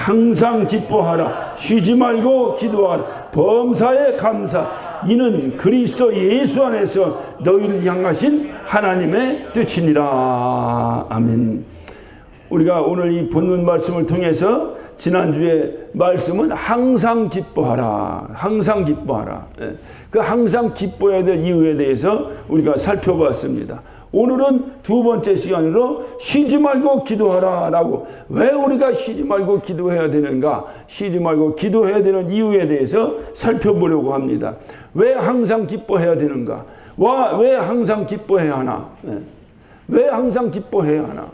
항상 기뻐하라. 쉬지 말고 기도하라. 범사에 감사. 이는 그리스도 예수 안에서 너희를 향하신 하나님의 뜻이니라. 아멘. 우리가 오늘 이 본문 말씀을 통해서 지난주에 말씀은 항상 기뻐하라. 항상 기뻐하라. 그 항상 기뻐해야 될 이유에 대해서 우리가 살펴봤습니다. 오늘은 두 번째 시간으로 쉬지 말고 기도하라 라고, 왜 우리가 쉬지 말고 기도해야 되는가, 쉬지 말고 기도해야 되는 이유에 대해서 살펴보려고 합니다. 왜 항상 기뻐해야 되는가, 왜 항상 기뻐해야 하나, 왜 항상 기뻐해야 하나.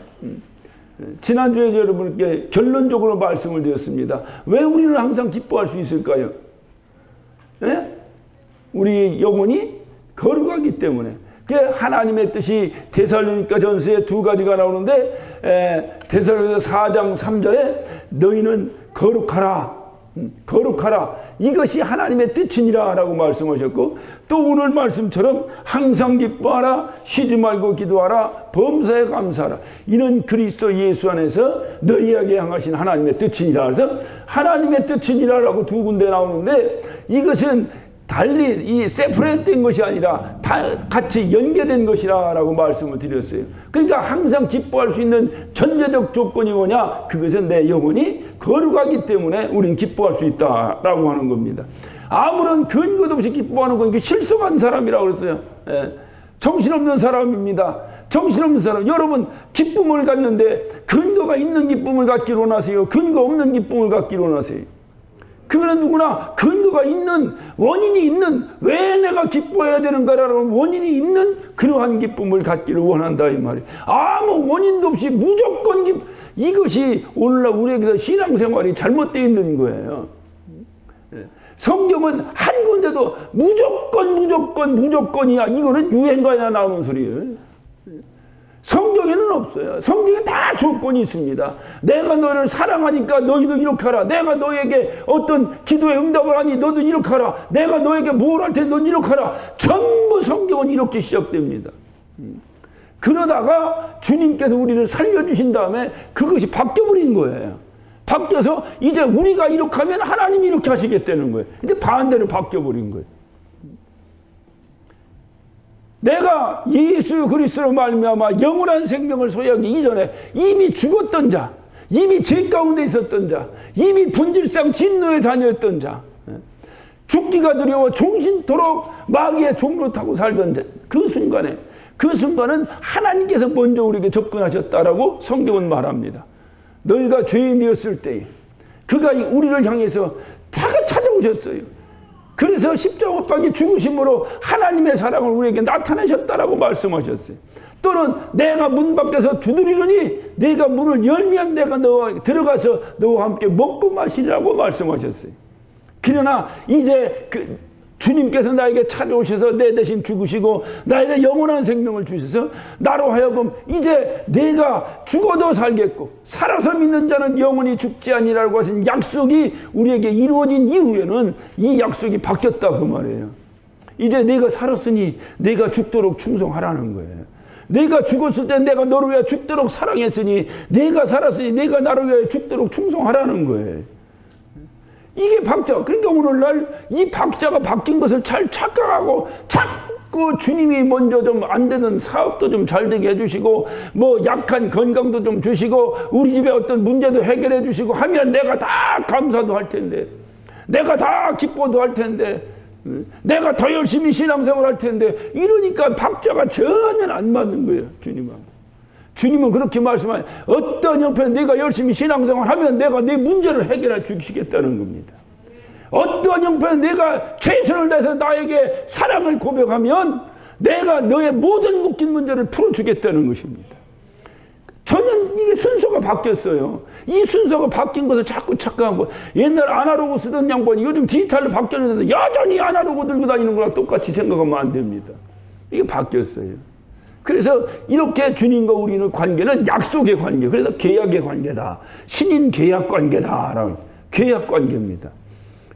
지난주에 여러분께 결론적으로 말씀을 드렸습니다. 왜 우리는 항상 기뻐할 수 있을까요? 우리 영혼이 거룩하기 때문에. 하나님의 뜻이 데살로니가 전서에 두 가지가 나오는데, 데살로니가 4장 3절에 너희는 거룩하라. 거룩하라. 이것이 하나님의 뜻이니라 라고 말씀하셨고, 또 오늘 말씀처럼 항상 기뻐하라. 쉬지 말고 기도하라. 범사에 감사하라. 이는 그리스도 예수 안에서 너희에게 향하신 하나님의 뜻이니라. 그래서 하나님의 뜻이니라 라고 두 군데 나오는데, 이것은 달리 이 세퍼레이트된 것이 아니라 다 같이 연계된 것이라 라고 말씀을 드렸어요. 그러니까 항상 기뻐할 수 있는 전제적 조건이 뭐냐? 그것은 내 영혼이 거룩하기 때문에 우리는 기뻐할 수 있다라고 하는 겁니다. 아무런 근거도 없이 기뻐하는 건 실속한 사람이라고 그랬어요. 정신없는 사람입니다. 정신없는 사람. 여러분 기쁨을 갖는데 근거가 있는 기쁨을 갖기로 원하세요? 근거 없는 기쁨을 갖기로 원하세요? 그거는 누구나 근거가 있는, 원인이 있는, 왜 내가 기뻐해야 되는가라는 원인이 있는 그러한 기쁨을 갖기를 원한다 이 말이에요. 아무 원인도 없이 무조건 이것이 오늘날 우리에게서 신앙생활이 잘못되어 있는 거예요. 성경은 한 군데도 무조건이야. 이거는 유행가에 나오는 소리예요. 성경에는 없어요. 성경에 다 조건이 있습니다. 내가 너를 사랑하니까 너희도 이렇게 하라. 내가 너에게 어떤 기도에 응답을 하니 너도 이렇게 하라. 내가 너에게 뭘 할 테니 너는 이렇게 하라. 전부 성경은 이렇게 시작됩니다. 그러다가 주님께서 우리를 살려주신 다음에 그것이 바뀌어버린 거예요. 바뀌어서 이제 우리가 이렇게 하면 하나님이 이렇게 하시겠다는 거예요. 이제 반대로 바뀌어버린 거예요. 내가 예수 그리스도로 말미암아 영원한 생명을 소유하기 이전에 이미 죽었던 자, 이미 죄 가운데 있었던 자, 이미 본질상 진노의 자녀였던 자, 죽기가 두려워 종신토록 마귀의 종로 타고 살던 자, 그 순간은 하나님께서 먼저 우리에게 접근하셨다라고 성경은 말합니다. 너희가 죄인이었을 때에 그가 우리를 향해서 다가 찾아오셨어요. 그래서 십자가 못 박혀 죽으심으로 하나님의 사랑을 우리에게 나타내셨다라고 말씀하셨어요. 또는 내가 문 밖에서 두드리느니 내가 문을 열면 내가 너와 들어가서 너와 함께 먹고 마시라고 말씀하셨어요. 그러나 이제 주님께서 나에게 찾아오셔서 내 대신 죽으시고 나에게 영원한 생명을 주셔서 나로 하여금 이제 내가 죽어도 살겠고 살아서 믿는 자는 영원히 죽지 아니라고 하신 약속이 우리에게 이루어진 이후에는 이 약속이 바뀌었다 그 말이에요. 이제 내가 살았으니 내가 죽도록 충성하라는 거예요. 내가 죽었을 때 내가 너를 위해 죽도록 사랑했으니 내가 살았으니 내가 나를 위해 죽도록 충성하라는 거예요. 이게 박자. 그러니까 오늘날 이 박자가 바뀐 것을 잘 착각하고 자꾸 주님이 먼저 좀 안 되는 사업도 좀 잘 되게 해주시고 뭐 약한 건강도 좀 주시고 우리 집에 어떤 문제도 해결해 주시고 하면 내가 다 감사도 할 텐데, 내가 다 기뻐도 할 텐데, 내가 더 열심히 신앙생활 할 텐데, 이러니까 박자가 전혀 안 맞는 거예요. 주님은 그렇게 말씀하세요. 어떤 형편에 내가 열심히 신앙생활 하면 내가 내 문제를 해결해 주시겠다는 겁니다. 어떠한 형편에 내가 최선을 다해서 나에게 사랑을 고백하면 내가 너의 모든 묶인 문제를 풀어주겠다는 것입니다. 전혀 이게 순서가 바뀌었어요. 이 순서가 바뀐 것을 자꾸 착각하고, 옛날 아날로그 쓰던 양반이 요즘 디지털로 바뀌었는데 여전히 아날로그 들고 다니는 거랑 똑같이 생각하면 안 됩니다. 이게 바뀌었어요. 그래서 이렇게 주님과 우리는 관계는 약속의 관계, 그래서 계약의 관계다. 신인 계약 관계다라는 계약 관계입니다.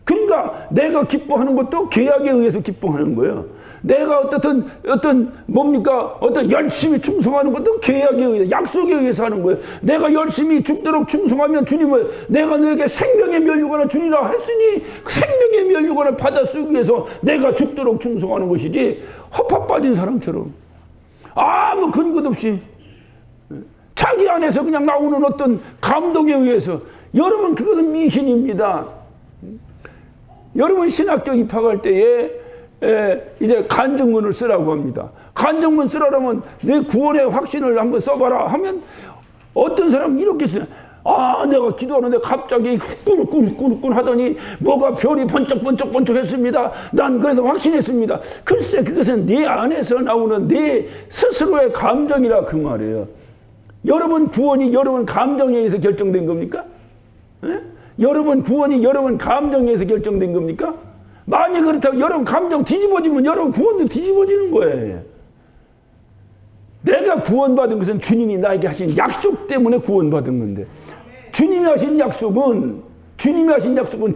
그러니까 내가 기뻐하는 것도 계약에 의해서 기뻐하는 거예요. 내가 어떤 뭡니까? 어떤 열심히 충성하는 것도 계약에 의해서, 약속에 의해서 하는 거예요. 내가 열심히 죽도록 충성하면 주님을, 내가 너에게 생명의 면류관을 주리라 했으니 그 생명의 면류관을 받아 쓰기 위해서 내가 죽도록 충성하는 것이지, 허파 빠진 사람처럼 아무 근거 없이 자기 안에서 그냥 나오는 어떤 감동에 의해서. 여러분, 그것은 미신입니다. 여러분, 신학교 입학할 때에 이제 간증문을 쓰라고 합니다. 간증문 쓰라면 내 구원의 확신을 한번 써봐라 하면 어떤 사람은 이렇게 써요. 내가 기도하는데 갑자기 꿀꿀꿀꿀 하더니 뭐가 별이 번쩍번쩍 했습니다. 난 그래서 확신했습니다. 글쎄, 그것은 내 안에서 나오는 내 스스로의 감정이라 그 말이에요. 여러분 구원이 여러분 감정에 의해서 결정된 겁니까? 여러분 구원이 여러분 감정에 의해서 결정된 겁니까? 만약 그렇다면 여러분 감정 뒤집어지면 여러분 구원도 뒤집어지는 거예요. 내가 구원받은 것은 주님이 나에게 하신 약속 때문에 구원받은 건데, 주님이 하신 약속은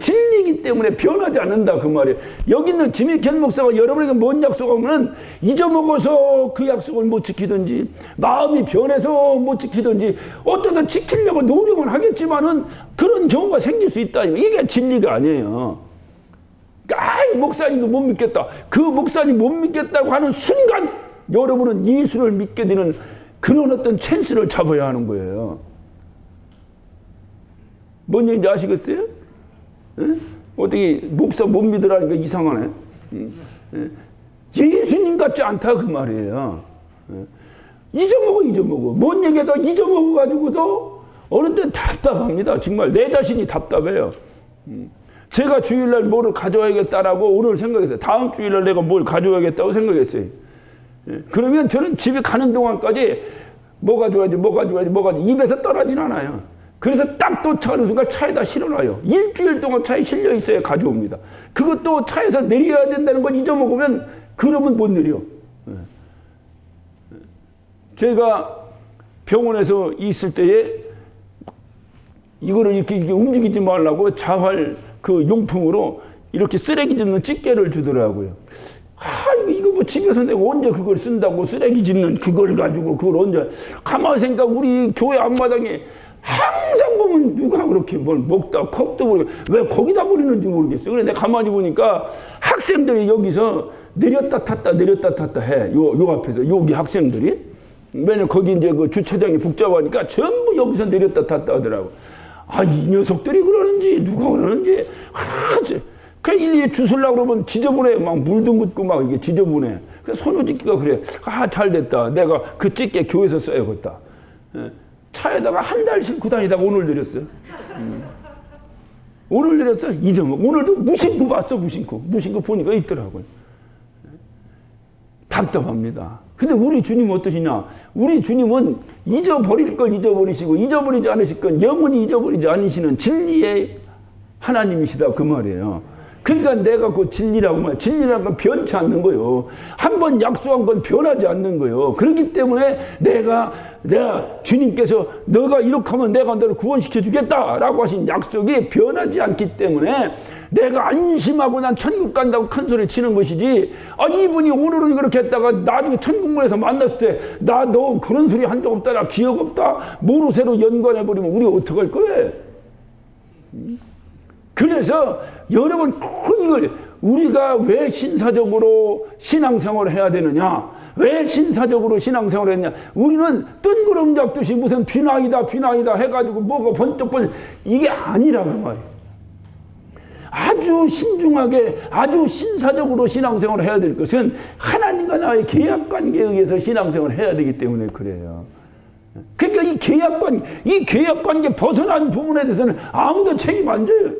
진리이기 때문에 변하지 않는다 그 말이에요. 여기 있는 김익현 목사가 여러분에게 뭔 약속하면 잊어먹어서 그 약속을 못 지키든지, 마음이 변해서 못 지키든지, 어떠다 지키려고 노력은 하겠지만은 그런 경우가 생길 수 있다. 이게 진리가 아니에요. 목사님도 못 믿겠다. 그 목사님 못 믿겠다고 하는 순간 여러분은 예수를 믿게 되는 그런 어떤 찬스를 잡아야 하는 거예요. 뭔 얘기인지 아시겠어요? 어떻게 목사 못 믿으라니까 이상하네. 예수님 같지 않다 그 말이에요. 잊어먹어. 뭔 얘기도 잊어먹어가지고도 어느 때 답답합니다. 정말 내 자신이 답답해요. 제가 주일날 뭐를 가져와야겠다라고 오늘 생각했어요. 다음 주일날 내가 뭘 가져와야겠다고 생각했어요. 그러면 저는 집에 가는 동안까지 뭐 가져와야지 입에서 떠나진 않아요. 그래서 딱 도착하는 순간 차에다 실어놔요. 일주일 동안 차에 실려 있어야 가져옵니다. 그것도 차에서 내려야 된다는 걸 잊어먹으면 그러면 못 내려. 제가 병원에서 있을 때에 이거를 이렇게 움직이지 말라고 자활 그 용품으로 이렇게 쓰레기 줍는 집게를 주더라고요. 이거 뭐 집에서 내가 언제 그걸 쓴다고 쓰레기 줍는 그걸 가지고 그걸 언제. 가만히 생각, 우리 교회 앞마당에 항상 보면 누가 그렇게 뭘 먹다 컵도 모르겠어. 왜 거기다 버리는지 모르겠어. 그래 내가 가만히 보니까 학생들이 여기서 내렸다 탔다 해. 요 앞에서 여기 학생들이. 왜냐면 거기 이제 그 주차장이 복잡하니까 전부 여기서 내렸다 탔다 하더라고. 이 녀석들이 그러는지 누가 그러는지. 그래 일일이 주술라고 그러면 지저분해. 막 물도 묻고 막 이게 지저분해. 그래서 손효집기가 그래. 잘 됐다. 내가 그 집게 교회에서 써야겠다. 차에다가 한 달 싣고 다니다가 오늘 내렸어요. 오늘 내렸어. 잊어먹어. 오늘도 무심코 봤어. 무심코 보니까 있더라고요. 답답합니다. 근데 우리 주님은 어떠시냐? 우리 주님은 잊어버릴 걸 잊어버리시고 잊어버리지 않으실 건 영원히 잊어버리지 않으시는 진리의 하나님이시다 그 말이에요. 그러니까 내가 그 진리라고 말해. 진리라는 건 변치 않는 거예요. 한번 약속한 건 변하지 않는 거예요. 그렇기 때문에 내가 주님께서 너가 이렇게 하면 내가 너를 구원시켜 주겠다라고 하신 약속이 변하지 않기 때문에 내가 안심하고 난 천국 간다고 큰 소리 치는 것이지, 이분이 오늘은 그렇게 했다가 나중에 천국문에서 만났을 때 나 너 그런 소리 한 적 없다, 나 기억 없다, 모르쇠로 연관해버리면 우리 어떡할 거예요? 그래서 여러분 꼭 이걸, 우리가 왜 신사적으로 신앙생활을 해야 되느냐, 왜 신사적으로 신앙생활을 했냐, 우리는 뜬구름 잡듯이 무슨 비나이다 해가지고 뭐가 번쩍번쩍 이게 아니라고 말이에요. 아주 신중하게 아주 신사적으로 신앙생활을 해야 될 것은 하나님과 나의 계약관계에 의해서 신앙생활을 해야 되기 때문에 그래요. 그러니까 이 계약관계 벗어난 부분에 대해서는 아무도 책임 안 져요.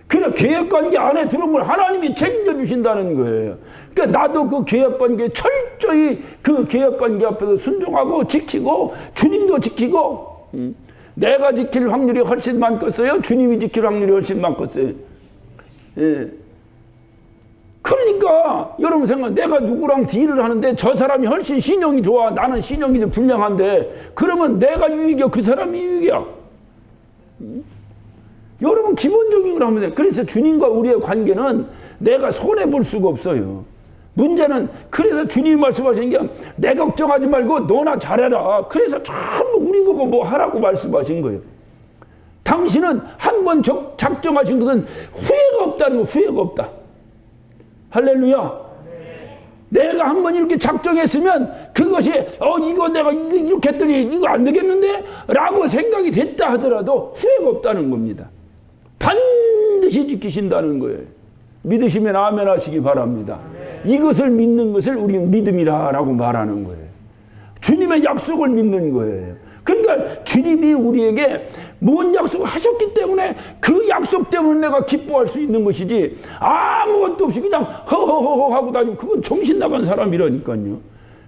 그냥 계약관계 안에 들어오면 하나님이 책임져 주신다는 거예요. 그러니까 나도 그 계약관계에 철저히 그 계약관계 앞에서 순종하고 지키고, 주님도 지키고, 내가 지킬 확률이 훨씬 많겠어요? 주님이 지킬 확률이 훨씬 많겠어요? 예. 그러니까 여러분 생각, 내가 누구랑 딜을 하는데 저 사람이 훨씬 신용이 좋아, 나는 신용이 좀 불량한데, 그러면 내가 유익이야, 그 사람이 유익이야? 여러분 기본적인 걸 하면 돼. 그래서 주님과 우리의 관계는 내가 손해 볼 수가 없어요. 문제는 그래서 주님이 말씀하신 게 내 걱정하지 말고 너나 잘해라. 그래서 전부 우리 보고 뭐 하라고 말씀하신 거예요. 당신은 한 번 작정하신 것은 후회가 없다는 거, 후회가 없다. 할렐루야. 내가 한 번 이렇게 작정했으면 그것이 이거 내가 이렇게 했더니 이거 안 되겠는데? 라고 생각이 됐다 하더라도 후회가 없다는 겁니다. 반드시 지키신다는 거예요. 믿으시면 아멘 하시기 바랍니다. 이것을 믿는 것을 우리는 믿음이라고 말하는 거예요. 주님의 약속을 믿는 거예요. 그러니까 주님이 우리에게 뭔 약속을 하셨기 때문에 그 약속 때문에 내가 기뻐할 수 있는 것이지 아무것도 없이 그냥 허허허허 하고 다니면 그건 정신 나간 사람이라니까요.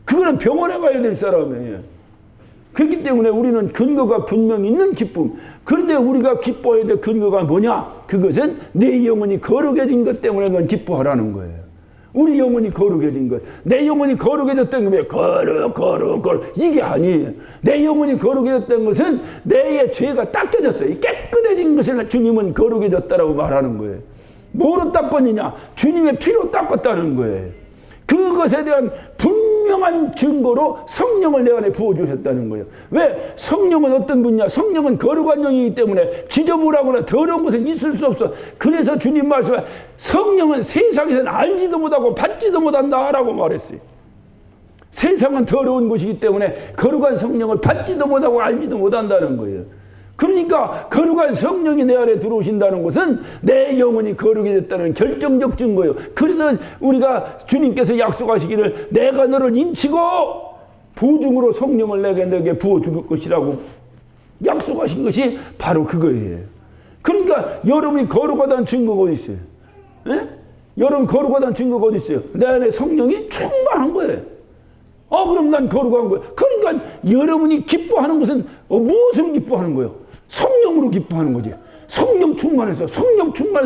그거는 병원에 가야 될 사람이에요. 그렇기 때문에 우리는 근거가 분명히 있는 기쁨. 그런데 우리가 기뻐해야 될 근거가 뭐냐? 그것은 내 영혼이 거룩해진 것 때문에 넌 기뻐하라는 거예요. 우리 영혼이 거룩해진 것. 내 영혼이 거룩해졌다는 게 거룩 이게 아니에요. 내 영혼이 거룩해졌다는 것은 내의 죄가 닦여졌어요. 깨끗해진 것을 주님은 거룩해졌다라고 말하는 거예요. 뭐로 닦았느냐? 주님의 피로 닦았다는 거예요. 그것에 대한 분명한 증거로 성령을 내 안에 부어주셨다는 거예요. 왜? 성령은 어떤 분이냐? 성령은 거룩한 영이기 때문에 지저분하거나 더러운 것은 있을 수 없어. 그래서 주님 말씀에 성령은 세상에서는 알지도 못하고 받지도 못한다라고 말했어요. 세상은 더러운 것이기 때문에 거룩한 성령을 받지도 못하고 알지도 못한다는 거예요. 그러니까 거룩한 성령이 내 안에 들어오신다는 것은 내 영혼이 거룩해졌다는 결정적 증거예요. 그래서 우리가 주님께서 약속하시기를 내가 너를 인치고 보증으로 성령을 내게 부어줄 것이라고 약속하신 것이 바로 그거예요. 그러니까 여러분이 거룩하다는 증거가 어디 있어요? 에? 여러분 거룩하다는 증거가 어디 있어요? 내 안에 성령이 충만한 거예요. 그럼 난 거룩한 거예요. 그러니까 여러분이 기뻐하는 것은 무엇으로 기뻐하는 거예요? 성령으로 기뻐하는 거지. 성령 충만해서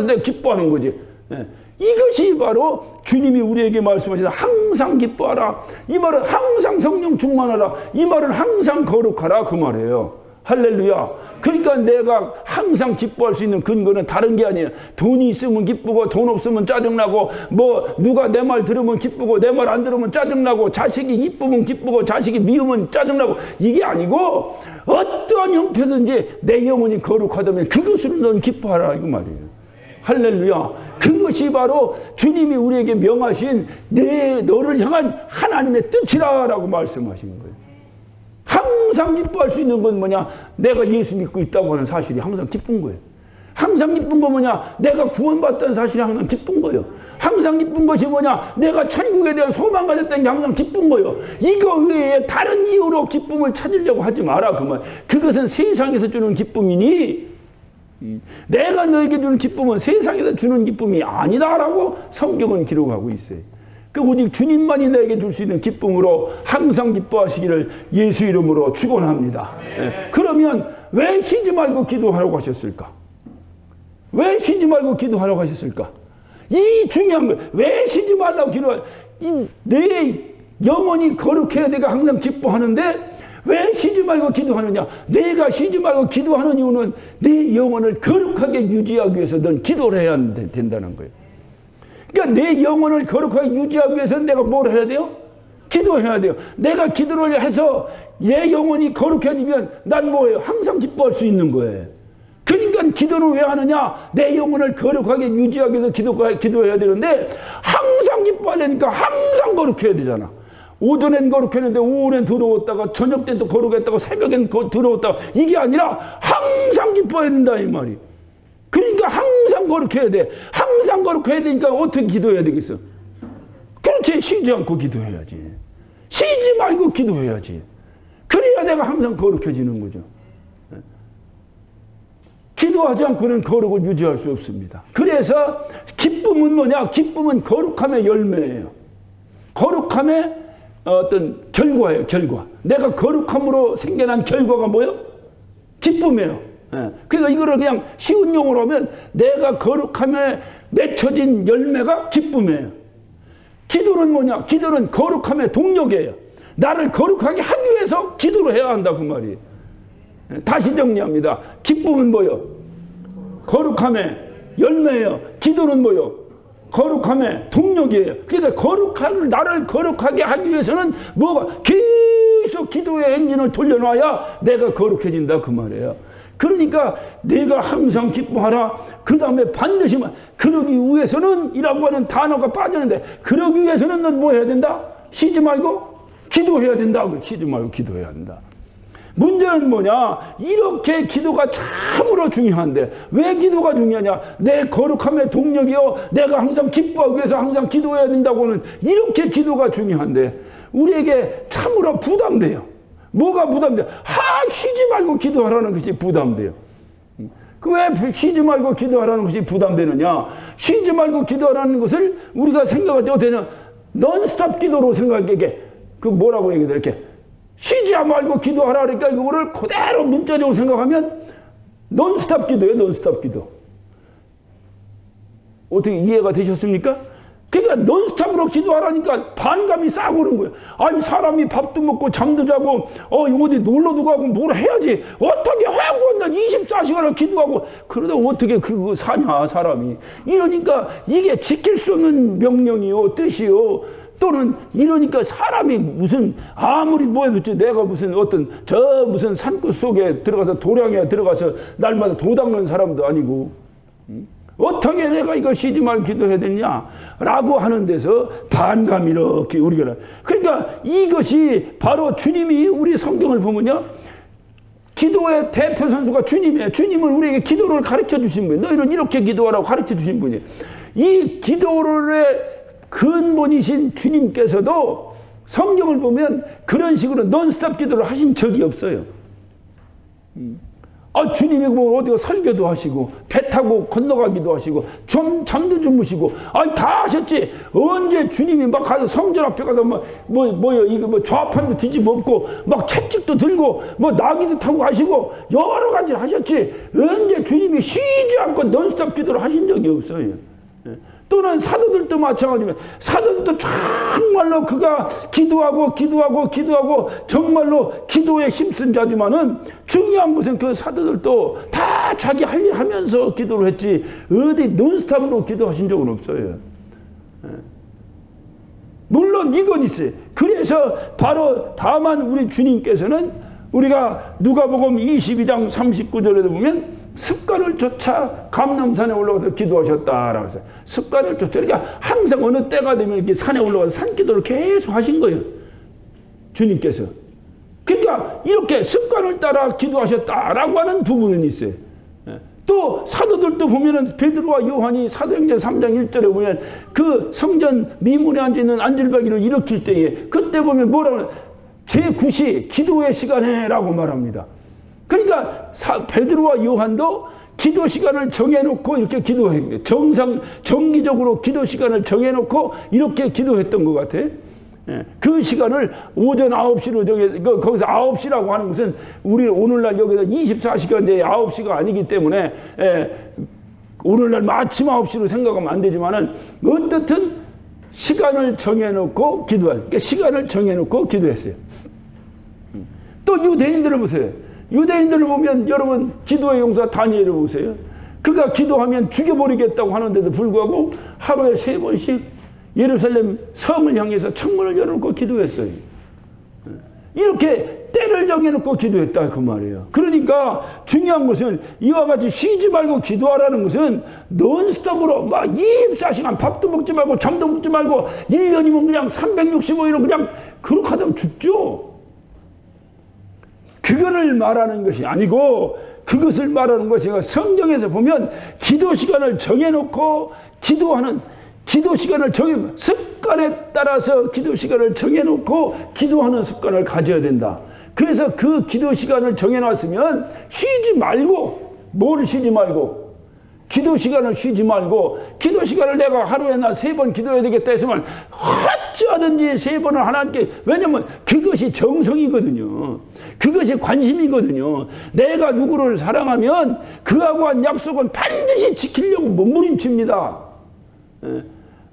내가 기뻐하는 거지. 예. 이것이 바로 주님이 우리에게 말씀하시는 항상 기뻐하라. 이 말은 항상 성령 충만하라. 이 말은 항상 거룩하라. 그 말이에요. 할렐루야. 그러니까 내가 항상 기뻐할 수 있는 근거는 다른 게 아니에요. 돈이 있으면 기쁘고 돈 없으면 짜증나고 뭐 누가 내 말 들으면 기쁘고 내 말 안 들으면 짜증나고 자식이 이쁘면 기쁘고 자식이 미우면 짜증나고 이게 아니고 어떠한 형편든지 내 영혼이 거룩하다면 그것으로 넌 기뻐하라 이거 말이에요. 할렐루야. 그것이 바로 주님이 우리에게 명하신 너를 향한 하나님의 뜻이라고 말씀하시는 거예요. 항상 기뻐할 수 있는 건 뭐냐? 내가 예수 믿고 있다고 하는 사실이 항상 기쁜 거예요. 항상 기쁜 거 뭐냐? 내가 구원받다는 사실이 항상 기쁜 거예요. 항상 기쁜 것이 뭐냐? 내가 천국에 대한 소망 가졌다는 게 항상 기쁜 거예요. 이거 외에 다른 이유로 기쁨을 찾으려고 하지 마라 그 말. 그것은 세상에서 주는 기쁨이니 내가 너에게 주는 기쁨은 세상에서 주는 기쁨이 아니다라고 성경은 기록하고 있어요. 그 오직 주님만이 내게 줄 수 있는 기쁨으로 항상 기뻐하시기를 예수 이름으로 축원합니다. 네. 그러면 왜 쉬지 말고 기도하라고 하셨을까? 왜 쉬지 말고 기도하라고 하셨을까? 이 중요한 거. 왜 쉬지 말라고 기도하? 내 영혼이 거룩해야 내가 항상 기뻐하는데 왜 쉬지 말고 기도하느냐? 내가 쉬지 말고 기도하는 이유는 내 영혼을 거룩하게 유지하기 위해서 넌 기도를 해야 된다는 거예요. 그러니까 내 영혼을 거룩하게 유지하기 위해서는 내가 뭘 해야 돼요? 기도해야 돼요. 내가 기도를 해서 내 영혼이 거룩해지면 난 뭐예요? 항상 기뻐할 수 있는 거예요. 그러니까 기도는 왜 하느냐? 내 영혼을 거룩하게 유지하기 위해서 기도해야 되는데 항상 기뻐하려니까 항상 거룩해야 되잖아. 오전엔 거룩했는데 오후엔 더러웠다가 저녁 땐 또 거룩했다가 새벽엔 더러웠다가 이게 아니라 항상 기뻐해야 된다 이 말이. 그러니까 항상 거룩해야 돼. 항상 거룩해야 되니까 어떻게 기도해야 되겠어? 그렇지. 쉬지 않고 기도해야지. 쉬지 말고 기도해야지. 그래야 내가 항상 거룩해지는 거죠. 기도하지 않고는 거룩을 유지할 수 없습니다. 그래서 기쁨은 뭐냐? 기쁨은 거룩함의 열매예요. 거룩함의 어떤 결과예요. 결과. 내가 거룩함으로 생겨난 결과가 뭐예요? 기쁨이에요. 그래서 이거를 그냥 쉬운 용어로 하면 내가 거룩함에 맺혀진 열매가 기쁨이에요. 기도는 뭐냐? 기도는 거룩함의 동력이에요. 나를 거룩하게 하기 위해서 기도를 해야 한다 그 말이에요. 다시 정리합니다. 기쁨은 뭐요? 거룩함의 열매예요. 기도는 뭐요? 거룩함의 동력이에요. 그러니까 나를 거룩하게 하기 위해서는 뭐가 계속 기도의 엔진을 돌려놔야 내가 거룩해진다 그 말이에요. 그러니까 내가 항상 기뻐하라. 그 다음에 반드시 그러기 위해서는 이라고 하는 단어가 빠졌는데, 그러기 위해서는 넌 뭐 해야 된다? 쉬지 말고 기도해야 된다. 쉬지 말고 기도해야 한다. 문제는 뭐냐? 이렇게 기도가 참으로 중요한데 왜 기도가 중요하냐? 내 거룩함의 동력이요, 내가 항상 기뻐하기 위해서 항상 기도해야 된다고는 이렇게 기도가 중요한데 우리에게 참으로 부담돼요. 뭐가 부담돼요? 쉬지 말고 기도하라는 것이 부담돼요. 왜 쉬지 말고 기도하라는 것이 부담되느냐? 쉬지 말고 기도하라는 것을 우리가 생각할 때 어떻게 되냐? 넌스톱 기도로 생각하게, 뭐라고 얘기해? 이렇게 쉬지 말고 기도하라 그러니까 이거를 그대로 문자적으로 생각하면 넌스톱 기도예요. 넌스톱 기도. 어떻게 이해가 되셨습니까? 그러니까 넌스톱으로 기도하라니까 반감이 싹 오는 거예요. 아니 사람이 밥도 먹고 잠도 자고 어디 놀러도 가고 뭘 해야지 어떻게 하고 난 24시간을 기도하고 그러다 어떻게 그거 사냐 사람이. 이러니까 이게 지킬 수 없는 명령이요 뜻이요. 또는 이러니까 사람이 무슨 아무리 뭐 해도 내가 무슨 무슨 산골 속에 들어가서 도량에 들어가서 날마다 도 닦는 사람도 아니고 어떻게 내가 이거 쉬지 말고 기도해야 되냐라고 하는 데서 반감이 이렇게 우리가. 그러니까 이것이 바로 주님이 우리 성경을 보면요, 기도의 대표 선수가 주님이에요. 주님은 우리에게 기도를 가르쳐 주신 분이에요. 너희는 이렇게 기도하라고 가르쳐 주신 분이에요. 이 기도의 근본이신 주님께서도 성경을 보면 그런 식으로 넌스톱 기도를 하신 적이 없어요. 주님이 뭐 어디가 설교도 하시고 배 타고 건너가기도 하시고 잠도 주무시고 다 하셨지. 언제 주님이 막 가서 성전 앞에 가서 이거 좌판도 뒤집어 엎고 막 채찍도 들고 나귀도 타고 가시고 여러 가지를 하셨지. 언제 주님이 쉬지 않고 넌스톱 기도를 하신 적이 없어요. 또는 사도들도 마찬가지입니다. 사도들도 정말로 그가 기도하고 정말로 기도에 힘쓴 자지만은 중요한 것은 그 사도들도 다 자기 할 일 하면서 기도를 했지 어디 논스톱으로 기도하신 적은 없어요. 물론 이건 있어요. 그래서 바로 다만 우리 주님께서는 우리가 누가복음 22장 39절에도 보면 습관을 쫓아 감람산에 올라가서 기도하셨다라고 했어요. 습관을 쫓아. 그러니까 항상 어느 때가 되면 이렇게 산에 올라가서 산기도를 계속 하신 거예요. 주님께서. 그러니까 이렇게 습관을 따라 기도하셨다라고 하는 부분은 있어요. 또 사도들도 보면은 베드로와 요한이 사도행전 3장 1절에 보면 그 성전 미문에 앉아있는 안질박이를 일으킬 때에 그때 보면 뭐라고 하냐? 제9시 기도의 시간에라고 말합니다. 그러니까 베드로와 요한도 기도 시간을 정해놓고 이렇게 기도했어요. 정기적으로 기도 시간을 정해놓고 이렇게 기도했던 것 같아요. 그 시간을 오전 9시로 거기서 9시라고 하는 것은 우리 오늘날 여기서 24시간제 9시가 아니기 때문에 오늘날 아침 9시로 생각하면 안 되지만은 어떻든 시간을 정해놓고 그러니까 시간을 정해놓고 기도했어요. 또 유대인들을 보세요. 유대인들을 보면 여러분 기도의 용사 다니엘을 보세요. 그가 기도하면 죽여버리겠다고 하는데도 불구하고 하루에 3번씩 예루살렘 성을 향해서 창문을 열어놓고 기도했어요. 이렇게 때를 정해놓고 기도했다 그 말이에요. 그러니까 중요한 것은 이와 같이 쉬지 말고 기도하라는 것은 논스톱으로 24시간 밥도 먹지 말고 잠도 먹지 말고 1년이면 그냥 365일은 그냥 그렇게 하다 죽죠. 그거를 말하는 것이 아니고 그것을 말하는 것이 성경에서 보면 기도 시간을 정해놓고 기도 시간을 습관에 따라서 기도 시간을 정해놓고 기도하는 습관을 가져야 된다. 그래서 그 기도 시간을 정해놨으면 쉬지 말고 기도 시간을 쉬지 말고 기도 시간을 내가 하루에 3번 기도해야 되겠다 했으면 어찌하든지 3번을 하나님께, 왜냐면 그것이 정성이거든요. 그것이 관심이거든요. 내가 누구를 사랑하면 그하고 한 약속은 반드시 지키려고 몸부림칩니다.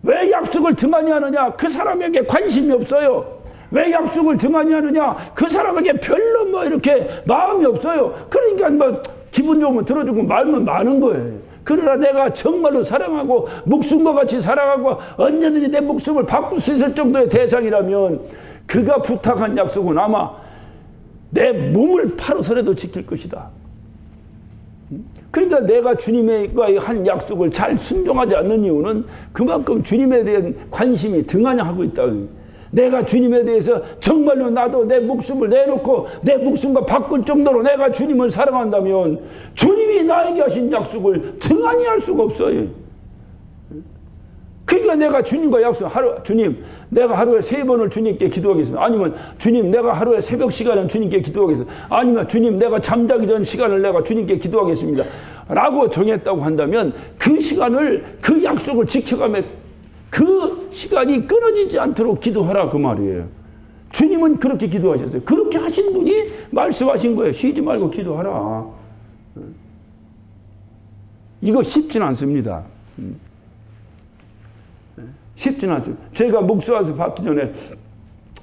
왜 약속을 등한히 하느냐? 그 사람에게 관심이 없어요. 왜 약속을 등한히 하느냐? 그 사람에게 별로 이렇게 마음이 없어요. 그러니까 기분 좋으면 들어주고 말면 많은 거예요. 그러나 내가 정말로 사랑하고 목숨과 같이 사랑하고 언제든지 내 목숨을 바꿀 수 있을 정도의 대상이라면 그가 부탁한 약속은 아마 내 몸을 팔아서라도 지킬 것이다. 그러니까 내가 주님과의 한 약속을 잘 순종하지 않는 이유는 그만큼 주님에 대한 관심이 등한하고 있다. 내가 주님에 대해서 정말로 나도 내 목숨을 내놓고 내 목숨과 바꿀 정도로 내가 주님을 사랑한다면 주님이 나에게 하신 약속을 등한히 할 수가 없어요. 그러니까 내가 주님과 약속, 주님, 내가 하루에 3번을 주님께 기도하겠습니다. 아니면 주님, 내가 하루에 새벽 시간은 주님께 기도하겠습니다. 아니면 주님, 내가 잠자기 전 시간을 내가 주님께 기도하겠습니다. 라고 정했다고 한다면 그 시간을, 그 약속을 지켜가며 그 시간이 끊어지지 않도록 기도하라 그 말이에요. 주님은 그렇게 기도하셨어요. 그렇게 하신 분이 말씀하신 거예요. 쉬지 말고 기도하라. 이거 쉽지는 않습니다. 쉽지는 않습니다. 제가 목수와서 받기 전에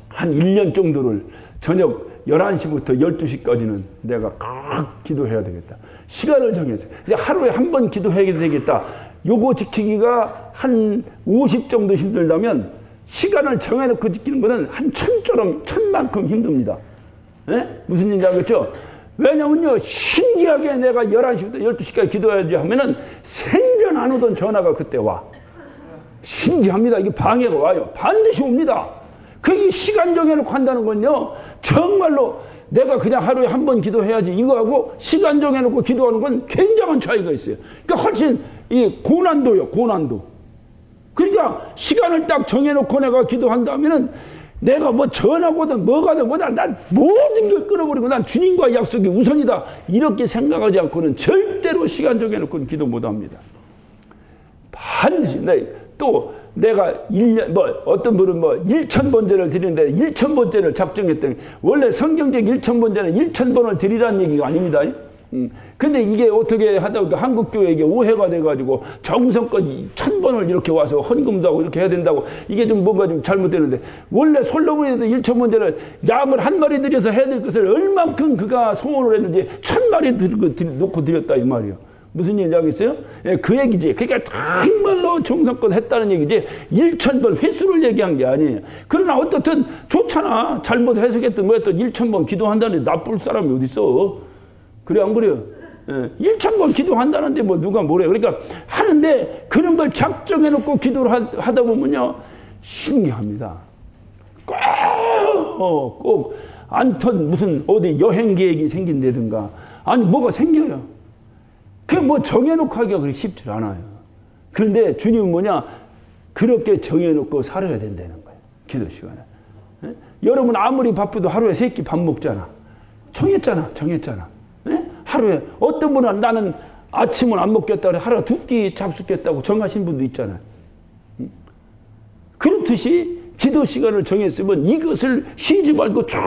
한 1년 정도를 저녁 11시부터 12시까지는 내가 꼭 기도해야 되겠다. 시간을 정했어요. 하루에 한 번 기도해야 되겠다. 요거 지키기가 한 50 정도 힘들다면 시간을 정해놓고 지키는 거는 한 1000만큼 힘듭니다. 네? 무슨 얘기인지 알겠죠? 왜냐면요, 신기하게 내가 11시부터 12시까지 기도해야지 하면은 생전 안 오던 전화가 그때 와. 신기합니다. 이게 방해가 와요. 반드시 옵니다. 그 시간 정해놓고 한다는 건요, 정말로 내가 그냥 하루에 한 번 기도해야지 이거하고 시간 정해놓고 기도하는 건 굉장한 차이가 있어요. 그러니까 훨씬 이 고난도요, 고난도. 그러니까 시간을 딱 정해놓고 내가 기도한다면은 내가 뭐 전화거든 뭐가든 뭐다 난 모든 걸 끊어버리고 난 주님과 약속이 우선이다 이렇게 생각하지 않고는 절대로 시간 정해놓고는 기도 못합니다. 반드시 또 내가 1년 어떤 분은 1000번제를 드리는데 1000번제를 작정했더니 원래 성경적 1000번제는 1000번을 드리라는 얘기가 아닙니다. 근데 이게 어떻게 하다 보니까 한국교회에 오해가 돼가지고 정성껏 1000번을 이렇게 와서 헌금도 하고 이렇게 해야 된다고 이게 좀 뭔가 좀 잘못되는데 원래 솔로몬에도 1000번제를 양을 한 마리 들여서 해야 될 것을 얼만큼 그가 소원을 했는지 1000마리 놓고 드렸다 이 말이에요. 무슨 얘기인지 알겠어요? 예, 그 얘기지. 그러니까 정말로 정성껏 했다는 얘기지 1000번 횟수를 얘기한 게 아니에요. 그러나 어떻든 좋잖아. 잘못 해석했던 거에 또 1000번 기도한다는데 나쁠 사람이 어디 있어. 그래 안 그래요? 예, 1000번 기도한다는데 뭐 누가 뭐래. 그러니까 하는데 그런 걸 작정해놓고 기도를 하다 보면요 신기합니다. 꼭 안턴 무슨 어디 여행 계획이 생긴다든가 아니 뭐가 생겨요. 그게 뭐 정해놓고 하기가 그렇게 쉽지 않아요. 그런데 주님은 뭐냐 그렇게 정해놓고 살아야 된다는 거예요. 기도 시간에. 예? 여러분 아무리 바빠도 하루에 3끼 밥 먹잖아. 정했잖아. 예? 하루에 어떤 분은 나는 아침은 안 먹겠다 그래 하루에 2끼 잡숫겠다고 정하신 분도 있잖아요. 그렇듯이 기도 시간을 정했으면 이것을 쉬지 말고 쭉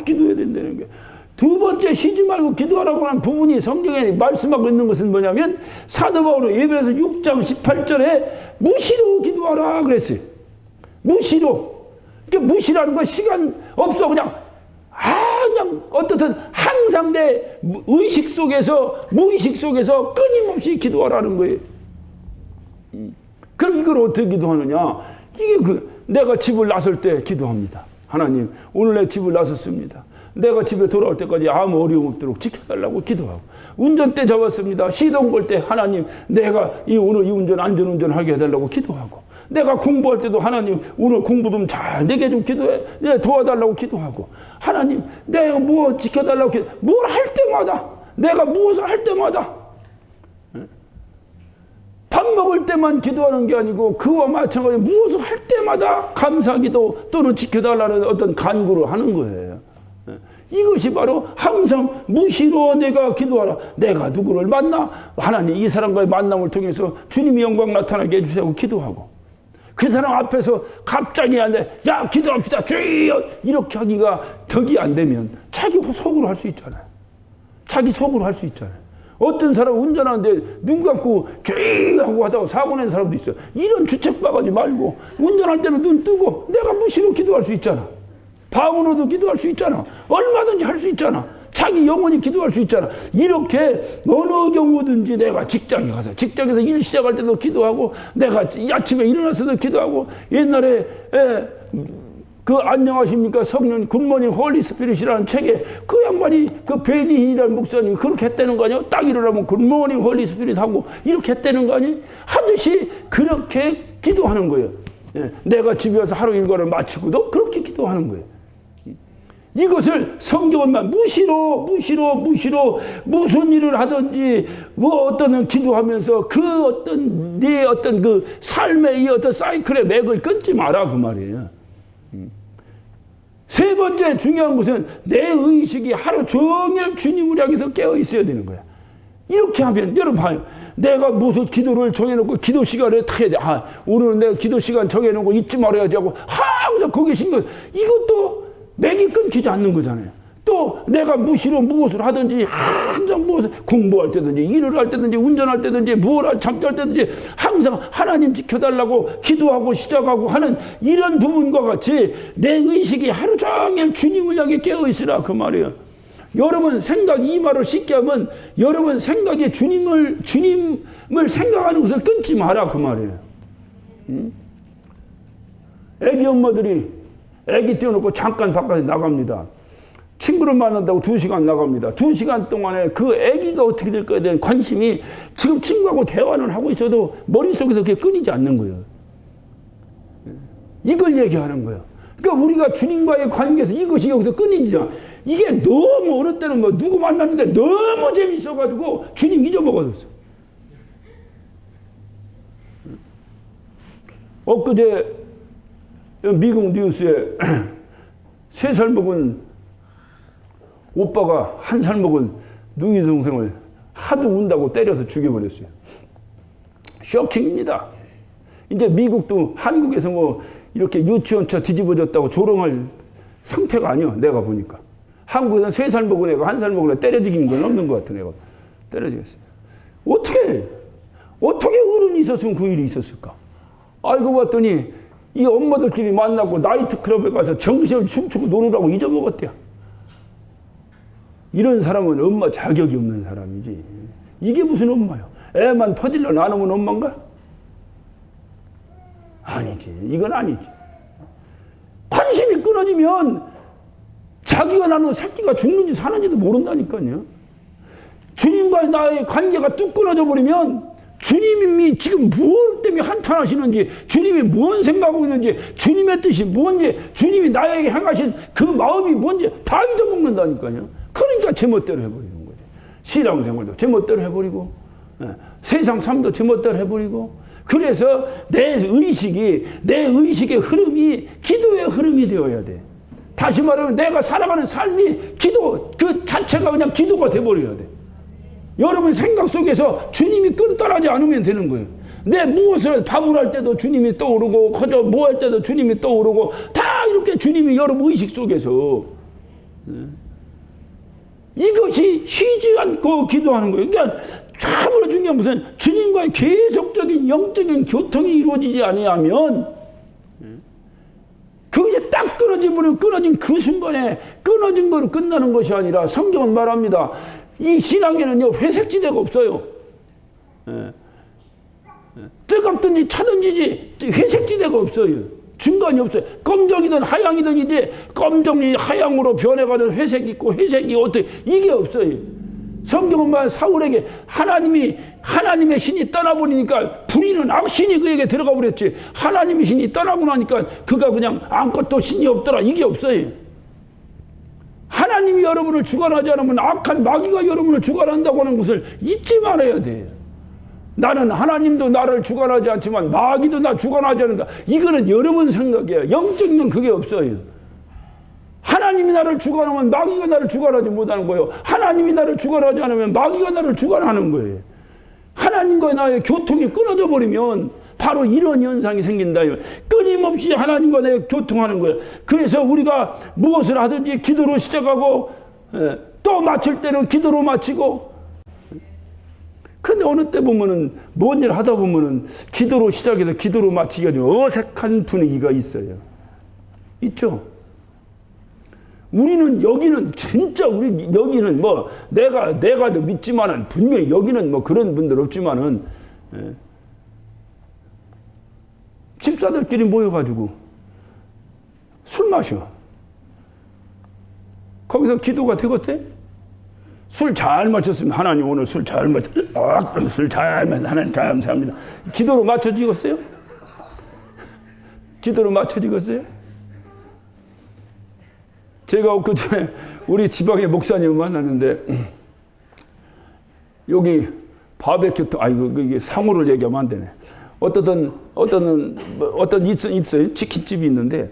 기도해야 된다는 거예요. 두 번째 쉬지 말고 기도하라고 하는 부분이 성경에 말씀하고 있는 것은 뭐냐면 사도 바울은 에베소서 6장 18절에 무시로 기도하라 그랬어요. 무시로. 그러니까 무시라는 건 시간 없어 그냥 어떻든 항상 내 의식 속에서 무의식 속에서 끊임없이 기도하라는 거예요. 그럼 이걸 어떻게 기도하느냐? 이게 내가 집을 나설 때 기도합니다. 하나님 오늘 내 집을 나섰습니다. 내가 집에 돌아올 때까지 아무 어려움 없도록 지켜달라고 기도하고 운전대 잡았습니다. 시동 걸 때 하나님 내가 오늘 이 운전 안전운전하게 해달라고 기도하고 내가 공부할 때도 하나님 오늘 공부 좀 잘 되게 좀 기도해 도와달라고 기도하고 하나님 내가 뭐 지켜달라고 뭘 할 때마다 내가 무엇을 할 때마다 밥 먹을 때만 기도하는 게 아니고 그와 마찬가지로 무엇을 할 때마다 감사기도 또는 지켜달라는 어떤 간구를 하는 거예요. 이것이 바로 항상 무시로 내가 기도하라. 내가 누구를 만나 하나님 이 사람과의 만남을 통해서 주님의 영광 나타나게 해주세요 기도하고 그 사람 앞에서 갑자기 안돼 야 기도합시다 주여 이렇게 하기가 덕이 안 되면 자기 속으로 할 수 있잖아요. 자기 속으로 할 수 있잖아요. 어떤 사람 운전하는데 눈 감고 주여 하고 하다가 사고 낸 사람도 있어요. 이런 주책박하지 말고 운전할 때는 눈 뜨고 내가 무시로 기도할 수 있잖아. 방언으로도 기도할 수 있잖아. 얼마든지 할 수 있잖아. 자기 영혼이 기도할 수 있잖아. 이렇게 어느 경우든지 내가 직장에 가서, 직장에서 일 시작할 때도 기도하고, 내가 아침에 일어나서도 기도하고, 옛날에 그 안녕하십니까 성령 굿모닝 홀리 스피릿이라는 책에 그 양반이 그 베니힌이라는 목사님이 그렇게 했다는 거 아니야? 딱 일어나면 굿모닝 홀리 스피릿 하고 이렇게 했다는 거 아니? 하듯이 그렇게 기도하는 거예요. 내가 집에 와서 하루 일과를 마치고도 그렇게 기도하는 거예요. 이것을 성경은 무시로 무슨 일을 하든지 뭐 어떤 기도하면서 그 어떤 네 어떤 그 삶의 이 어떤 사이클의 맥을 끊지 마라 그 말이에요. 세 번째 중요한 것은 내 의식이 하루 종일 주님을 향해서 깨어 있어야 되는 거야. 이렇게 하면 여러분 봐요. 내가 무슨 기도를 정해놓고 기도 시간을 다 해야 돼. 아, 오늘은 내가 기도 시간 정해놓고 잊지 말아야지 하고 하고서 거기에 신경 이것도 맥이 끊기지 않는 거잖아요. 또 내가 무시로 무엇을 하든지 항상 무엇을 공부할 때든지 일을 할 때든지 운전할 때든지 무엇을 잠잘 때든지 항상 하나님 지켜달라고 기도하고 시작하고 하는 이런 부분과 같이 내 의식이 하루 종일 주님을 향해 깨어있으라 그 말이에요. 여러분 생각 이 말을 쉽게 하면 여러분 생각에 주님을 생각하는 것을 끊지 마라 그 말이에요. 애기 엄마들이 애기 띄워놓고 잠깐 바깥에 나갑니다. 친구를 만난다고 2시간 나갑니다. 2시간 동안에 그 아기가 어떻게 될 거에 대한 관심이 지금 친구하고 대화는 하고 있어도 머릿속에서 그게 끊이지 않는 거예요. 이걸 얘기하는 거예요. 그러니까 우리가 주님과의 관계에서 이것이 여기서 끊이지 않아. 이게 너무 어느 때는 뭐 누구 만났는데 너무 재밌어가지고 주님 잊어먹어졌어. 엊그제 미국 뉴스에 3살 먹은 오빠가 1살 먹은 누이 동생을 하도 운다고 때려서 죽여버렸어요. 쇼킹입니다. 이제 미국도 한국에서 뭐 이렇게 유치원차 뒤집어졌다고 조롱할 상태가 아니야. 내가 보니까. 한국에서는 3살 먹은 애가 1살 먹은 애 때려 죽인 건 없는 것 같은 애가 때려 죽였어요. 어떻게 어른이 있었으면 그 일이 있었을까? 알고 봤더니 이 엄마들끼리 만나고 나이트클럽에 가서 정신을 춤추고 노느라고 잊어먹었대요. 이런 사람은 엄마 자격이 없는 사람이지. 이게 무슨 엄마요? 애만 퍼질러 나누면 엄마인가? 아니지. 이건 아니지. 관심이 끊어지면 자기가 낳는 새끼가 죽는지 사는지도 모른다니까요. 주님과 나의 관계가 뚝 끊어져 버리면 주님이 지금 무엇 때문에 한탄하시는지, 주님이 무엇 생각하고 있는지, 주님의 뜻이 뭔지, 주님이 나에게 향하신 그 마음이 뭔지 다 잊어먹는다니까요. 그러니까 제멋대로 해버리는 거죠. 신앙생활도 제멋대로 해버리고, 세상 삶도 제멋대로 해버리고, 그래서 내 의식의 흐름이 기도의 흐름이 되어야 돼. 다시 말하면 내가 살아가는 삶이 기도 그 자체가 그냥 기도가 돼버려야 돼. 여러분 생각 속에서 주님이 끈따라지 않으면 되는 거예요. 내 무엇을 밥을 할 때도 주님이 떠오르고 커져 뭐 할 때도 주님이 떠오르고 다 이렇게 주님이 여러분 의식 속에서 이것이 쉬지 않고 기도하는 거예요. 그러니까 참으로 중요한 것은 주님과의 계속적인 영적인 교통이 이루어지지 아니하면 그게 딱 끊어진 그 순간에 끊어진 거로 끝나는 것이 아니라 성경은 말합니다. 이 신앙에는요 회색지대가 없어요. 뜨겁든지 차든지 회색지대가 없어요. 중간이 없어요. 검정이든 하양이든 이제 검정이 하양으로 변해가는 회색이 있고 회색이 어떻게 이게 없어요. 성경은 말 사울에게 하나님의 신이 떠나버리니까 불의는 악신이 그에게 들어가 버렸지. 하나님의 신이 떠나고 나니까 그가 그냥 아무것도 신이 없더라. 이게 없어요. 하나님이 여러분을 주관하지 않으면 악한 마귀가 여러분을 주관한다고 하는 것을 잊지 말아야 돼요. 나는 하나님도 나를 주관하지 않지만 마귀도 나 주관하지 않는다. 이거는 여러분 생각이에요. 영적인 그게 없어요. 하나님이 나를 주관하면 마귀가 나를 주관하지 못하는 거예요. 하나님이 나를 주관하지 않으면 마귀가 나를 주관하는 거예요. 하나님과 나의 교통이 끊어져 버리면 바로 이런 현상이 생긴다. 끊임없이 하나님과 내 교통하는 거예요. 그래서 우리가 무엇을 하든지 기도로 시작하고 또 마칠 때는 기도로 마치고 그런데 어느 때 보면은 뭔 일 하다 보면은 기도로 시작해서 기도로 마치기가 좀 어색한 분위기가 있어요. 있죠? 우리는 여기는 진짜 우리 여기는 뭐 내가 더 믿지만은 분명히 여기는 뭐 그런 분들 없지만은 집사들끼리 모여가지고 술 마셔. 거기서 기도가 되겠어요? 술 잘 마셨으면 하나님 오늘 술 잘 하나님 감사합니다. 기도로 맞춰지겠어요? 기도로 맞춰지겠어요? 제가 그전에 우리 지방의 목사님을 만났는데 여기 바베큐 이게 상호를 얘기하면 안 되네. 어떤 있어요. 치킨집이 있는데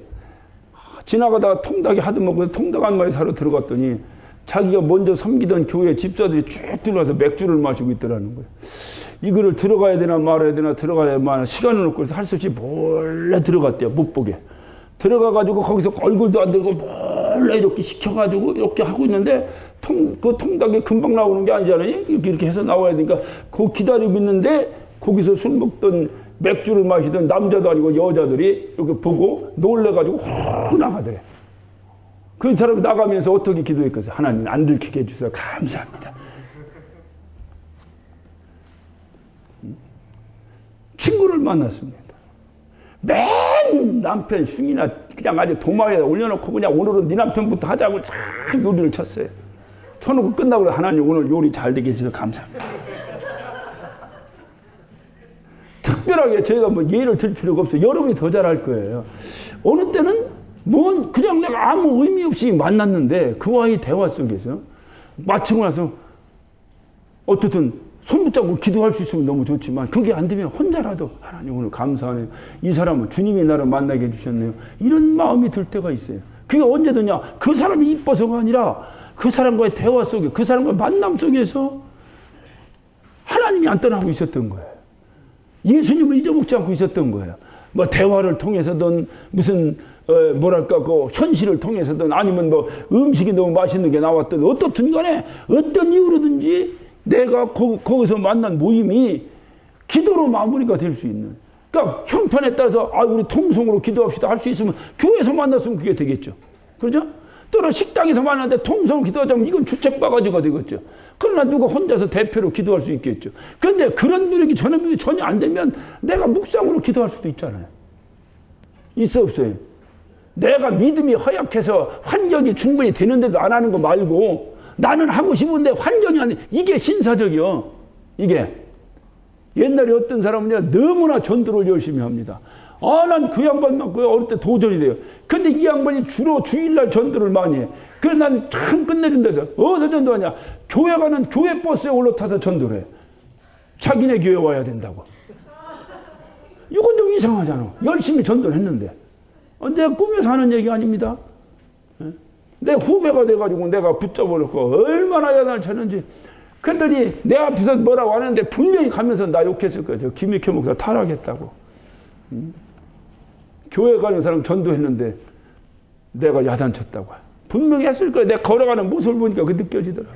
지나가다가 통닭이 하도 먹고 통닭 한 마리 사러 들어갔더니 자기가 먼저 섬기던 교회 집사들이 쭉 들어와서 맥주를 마시고 있더라는 거예요. 이거를 들어가야 되나 말아야 되나 들어가야 마나 시간을 없고 할 수 없이 몰래 들어갔대요. 못 보게. 들어가가지고 거기서 얼굴도 안 들고 몰래 이렇게 시켜가지고 이렇게 하고 있는데 그 통닭이 금방 나오는 게 아니잖아요. 이렇게 해서 나와야 되니까 그 기다리고 있는데 거기서 술 먹던 맥주를 마시던 남자도 아니고 여자들이 이렇게 보고 놀래가지고 훅 나가더래. 그 사람이 나가면서 어떻게 기도했겠어요? 하나님 안 들키게 해주셔서 감사합니다. 친구를 만났습니다. 맨 남편 흉이나 그냥 아주 도마에 올려놓고 그냥 오늘은 네 남편부터 하자고 쫙 요리를 쳤어요. 쳐놓고 끝나고 하나님 오늘 요리 잘 되게 해주셔서 감사합니다. 특별하게 저희가 뭐 예를 들 필요가 없어요. 여러분이 더 잘할 거예요. 어느 때는 그냥 내가 아무 의미 없이 만났는데 그와의 대화 속에서 마치고 나서 어떻든 손 붙잡고 기도할 수 있으면 너무 좋지만 그게 안 되면 혼자라도 하나님 오늘 감사하네요. 이 사람은 주님이 나를 만나게 해주셨네요. 이런 마음이 들 때가 있어요. 그게 언제 드냐? 그 사람이 이뻐서가 아니라 그 사람과의 대화 속에 그 사람과의 만남 속에서 하나님이 안 떠나고 있었던 거예요. 예수님을 잊어먹지 않고 있었던 거예요. 뭐 대화를 통해서든 무슨 뭐랄까 그 현실을 통해서든 아니면 뭐 음식이 너무 맛있는 게 나왔든 어떻든 간에 어떤 이유로든지 내가 거기서 만난 모임이 기도로 마무리가 될 수 있는. 그러니까 형편에 따라서 우리 통성으로 기도합시다 할 수 있으면 교회에서 만났으면 그게 되겠죠. 그렇죠? 또는 식당에서 만났는데 통성으로 기도하자면 이건 주책바가지가 되겠죠. 그러나 누가 혼자서 대표로 기도할 수 있겠죠. 그런데 그런 분위기 전혀 안 되면 내가 묵상으로 기도할 수도 있잖아요. 있어 없어요? 내가 믿음이 허약해서 환경이 충분히 되는데도 안 하는 거 말고 나는 하고 싶은데 환경이 안 돼. 이게 신사적이요. 이게. 옛날에 어떤 사람은 너무나 전도를 열심히 합니다. 난 그 양반만 어릴 때 도전이 돼요. 근데 이 양반이 주로 주일날 전도를 많이 해. 그래서 난 참 끝내준 데서 어디서 전도하냐? 교회 가는 교회 버스에 올라타서 전도를 해. 자기네 교회 와야 된다고. 이건 좀 이상하잖아. 열심히 전도를 했는데. 내가 꾸며서 하는 얘기 아닙니다. 내 후배가 돼가지고 내가 붙잡아놓고 얼마나 야단을 쳤는지. 그랬더니 내 앞에서 뭐라고 하는데 분명히 가면서 나 욕했을 거야. 저 김익현 목사 타락했다고. 교회 가는 사람 전도했는데 내가 야단 쳤다고. 분명히 했을 거야. 내가 걸어가는 모습을 보니까 그게 느껴지더라.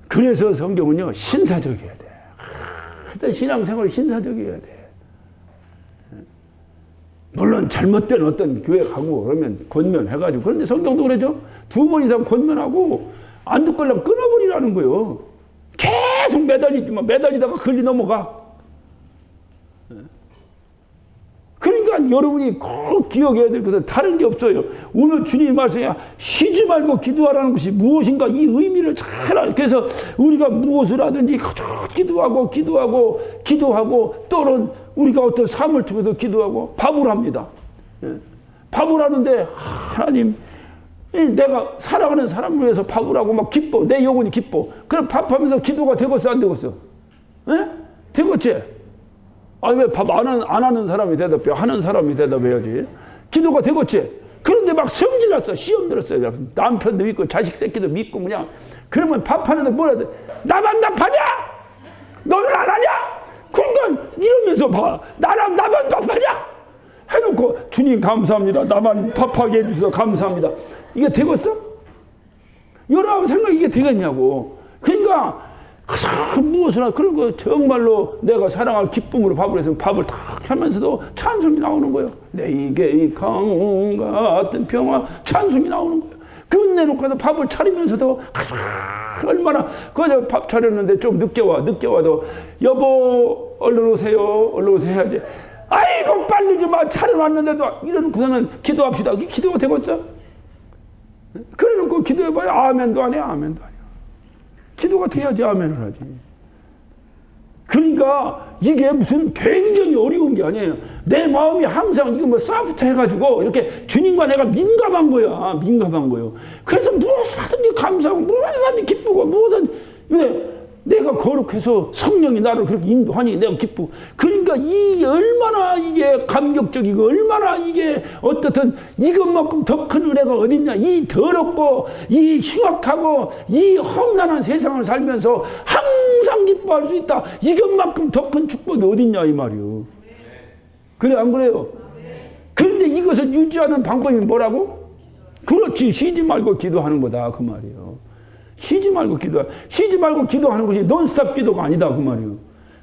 그래서 성경은요, 신사적이어야 돼. 하여튼 신앙생활이 신사적이어야 돼. 물론 잘못된 어떤 교회 가고 그러면 권면해가지고. 그런데 성경도 그러죠. 2번 이상 권면하고 안 듣걸라면 끊어버리라는 거예요. 계속 매달리지만 매달리다가 걸리 넘어가. 그러니까 여러분이 꼭 기억해야 될 것은 다른 게 없어요. 오늘 주님이 말씀해 쉬지 말고 기도하라는 것이 무엇인가 이 의미를 잘 알아요. 그래서 우리가 무엇을 하든지 기도하고 또는 우리가 어떤 삶을 통해서 기도하고 밥을 합니다. 밥을 하는데 하나님 내가 살아가는 사람을 위해서 밥을 하고 막 기뻐. 내 영혼이 기뻐. 그럼 밥하면서 기도가 되겠어 안 되겠어? 되겠지? 왜 밥 안 하는 사람이 대답해? 하는 사람이 대답해야지. 기도가 되겠지? 그런데 막 성질 났어. 시험 들었어요. 남편도 믿고 자식 새끼도 믿고 그냥. 그러면 밥하는데 뭐라 해? 나만 밥하냐? 너는 안 하냐? 그러니까 이러면서 봐. 나만 밥하냐? 해놓고 주님 감사합니다. 나만 밥하게 해주셔서 감사합니다. 이게 되겠어? 여러분 생각 이게 되겠냐고. 그러니까 무엇이나 그런 거 정말로 내가 사랑할 기쁨으로 밥을 해서 밥을 탁 하면서도 찬송이 나오는 거예요. 내게 강원 같은 평화 찬송이 나오는 거예요. 끝내놓고도 밥을 차리면서도 얼마나 그저 밥 차렸는데 좀 늦게 와도 여보 얼른 오세요 해야지. 아이고 빨리 좀 차려놨는데도 이러고서는 기도합시다. 이게 기도가 되겠죠? 그래놓고 기도해봐야 아멘도 안 해. 기도가 돼야지 아멘을 하지. 그러니까 이게 무슨 굉장히 어려운 게 아니에요. 내 마음이 항상 이거 뭐 소프트 해가지고 이렇게 주님과 내가 민감한 거예요. 그래서 무엇을 하든지 감사하고 무엇을 하든지 기쁘고 왜 내가 거룩해서 성령이 나를 그렇게 인도하니 내가 기쁘고. 그러니까 이게 얼마나 이게 감격적이고 얼마나 이게 어떻든 이것만큼 더 큰 은혜가 어딨냐. 이 더럽고 이 흉악하고 이 험난한 세상을 살면서 항상 기뻐할 수 있다. 이것만큼 더 큰 축복이 어딨냐 이 말이요. 그래 안 그래요? 그런데 이것을 유지하는 방법이 뭐라고? 그렇지, 쉬지 말고 기도하는 거다 그 말이에요. 쉬지 말고 기도하는 것이 논스톱 기도가 아니다 그 말이에요.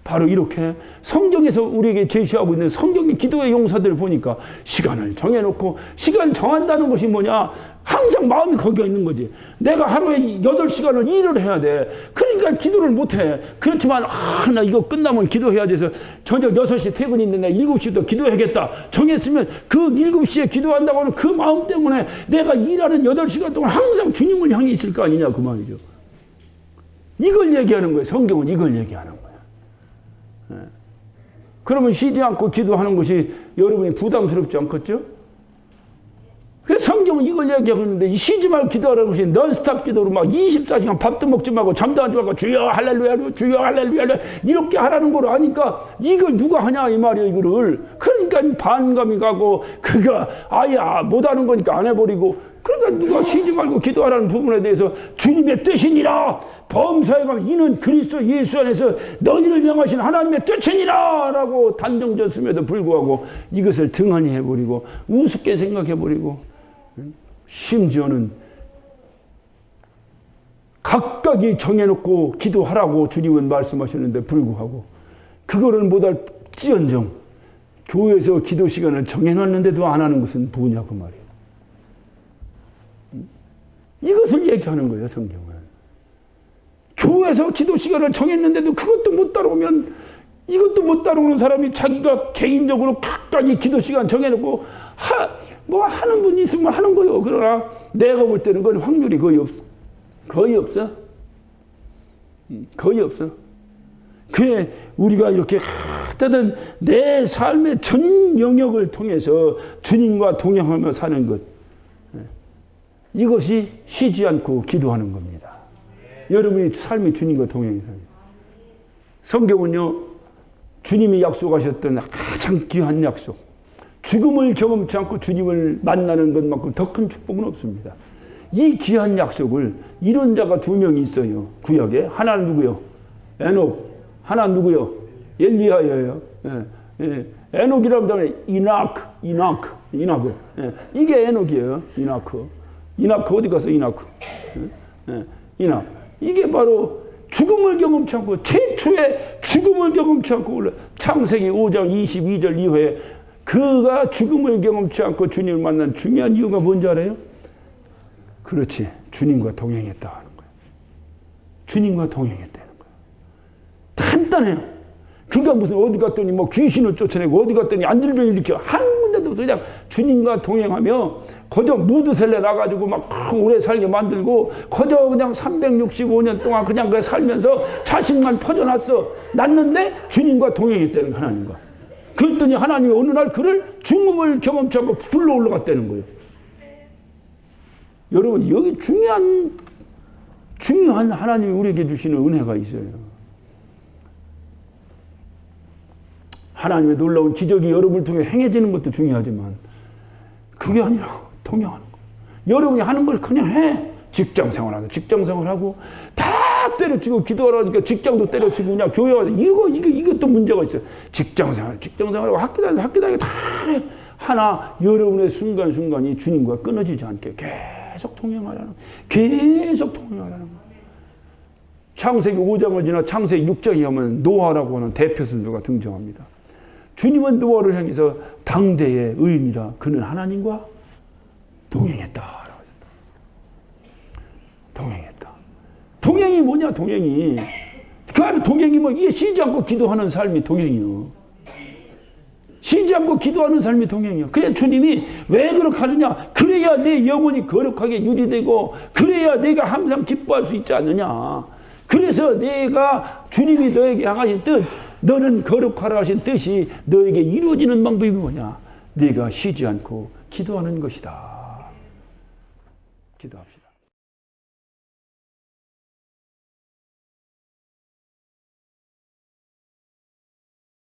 바로 이렇게 성경에서 우리에게 제시하고 있는 성경의 기도의 용사들을 보니까 시간을 정해놓고, 시간 정한다는 것이 뭐냐? 항상 마음이 거기에 있는 거지. 내가 하루에 8시간을 일을 해야 돼. 그러니까 기도를 못해. 그렇지만 나 이거 끝나면 기도해야 돼서 저녁 6시 퇴근이 있는데 7시부터 기도해야겠다 정했으면 그 7시에 기도한다고 하는 그 마음 때문에 내가 일하는 8시간 동안 항상 주님을 향해 있을 거 아니냐 그 말이죠. 이걸 얘기하는 거예요. 성경은 이걸 얘기하는 거예요. 네. 그러면 쉬지 않고 기도하는 것이 여러분이 부담스럽지 않겠죠? 그래서 성경은 이걸 얘기하고 있는데, 쉬지 말고 기도하라는 것이 넌스톱 기도로 막 24시간 밥도 먹지 말고 잠도 하지 말고 주여 할렐루야 주여 할렐루야 이렇게 하라는 걸 아니까 이걸 누가 하냐 이 말이에요. 이거를 그러니까 반감이 가고 그가 아예 못하는 거니까 안 해버리고. 그러니까 누가 쉬지 말고 기도하라는 부분에 대해서 주님의 뜻이니라 범사에 가면 이는 그리스도 예수 안에서 너희를 명하신 하나님의 뜻이니라 라고 단정졌음에도 불구하고 이것을 등한히 해버리고 우습게 생각해버리고, 심지어는 각각이 정해놓고 기도하라고 주님은 말씀하셨는데 불구하고 그거를 못할지언정 교회에서 기도 시간을 정해놨는데도 안 하는 것은 뭐냐 그 말이에요. 이것을 얘기하는 거예요 성경은. 교회에서 기도 시간을 정했는데도 그것도 못 따라오면, 이것도 못 따라오는 사람이 자기가 개인적으로 각각이 기도 시간 정해놓고 뭐 하는 분이 있으면 하는 거예요. 그러나 내가 볼 때는 그건 확률이 거의 없어. 그래 우리가 이렇게 하여튼 내 삶의 전 영역을 통해서 주님과 동행하며 사는 것, 이것이 쉬지 않고 기도하는 겁니다. 여러분의 삶이 주님과 동행해서. 성경은요, 주님이 약속하셨던 가장 귀한 약속, 죽음을 경험치 않고 주님을 만나는 것만큼 더 큰 축복은 없습니다. 이 귀한 약속을 이룬 자가 2명이 있어요. 구약에. 하나는 누구요? 에녹. 하나 누구요? 엘리야예요. 에녹이라면 다음에 이나크. 이게 에녹이에요. 이나크 어디 갔어? 이나크. 이게 바로 죽음을 경험치 않고, 최초의 죽음을 경험치 않고 올라 창세기 5장 22절 이후에 그가 죽음을 경험치 않고 주님을 만난 중요한 이유가 뭔지 알아요? 그렇지, 주님과 동행했다 하는 거예요. 주님과 동행했다는 거예요. 간단해요. 그가 무슨 어디 갔더니 뭐 귀신을 쫓아내고 어디 갔더니 안질병을 일으켜 한 군데도 없어. 그냥 주님과 동행하며 거저 무드셀레 나가지고 막 오래 살게 만들고 거저 그냥 365년 동안 그냥 그 살면서 자식만 퍼져났어. 났는데 주님과 동행했다는 하나님과. 그랬더니 하나님이 어느 날 그를 죽음을 경험치 않고 불러 올라갔다는 거예요. 여러분 여기 중요한 하나님이 우리에게 주시는 은혜가 있어요. 하나님의 놀라운 기적이 여러분을 통해 행해지는 것도 중요하지만 그게 아니라 동행하는 거. 여러분이 하는 걸 그냥 해. 직장생활하고 직장생활하고 다 때려치고 기도하라니까 직장도 때려치고 그냥 교회가 이것도 문제가 있어요. 직장생활하고 학교 다니고 다 해. 하나 여러분의 순간순간이 주님과 끊어지지 않게 계속 동행하라는 거예요. 창세기 5장을 지나 창세기 6장에 가면 노아라고 하는 대표 선조가 등장합니다. 주님은 노아를 향해서 당대의 의인이라 그는 하나님과 동행했다. 동행했다. 동행이 뭐냐, 동행이. 그 안에 동행이 뭐, 이게 쉬지 않고 기도하는 삶이 동행이요. 쉬지 않고 기도하는 삶이 동행이요. 그래, 주님이 왜 그렇게 하느냐? 그래야 내 영혼이 거룩하게 유지되고, 그래야 내가 항상 기뻐할 수 있지 않느냐. 그래서 내가 주님이 너에게 향하신 뜻, 너는 거룩하라 하신 뜻이 너에게 이루어지는 방법이 뭐냐? 네가 쉬지 않고 기도하는 것이다. 기도합시다.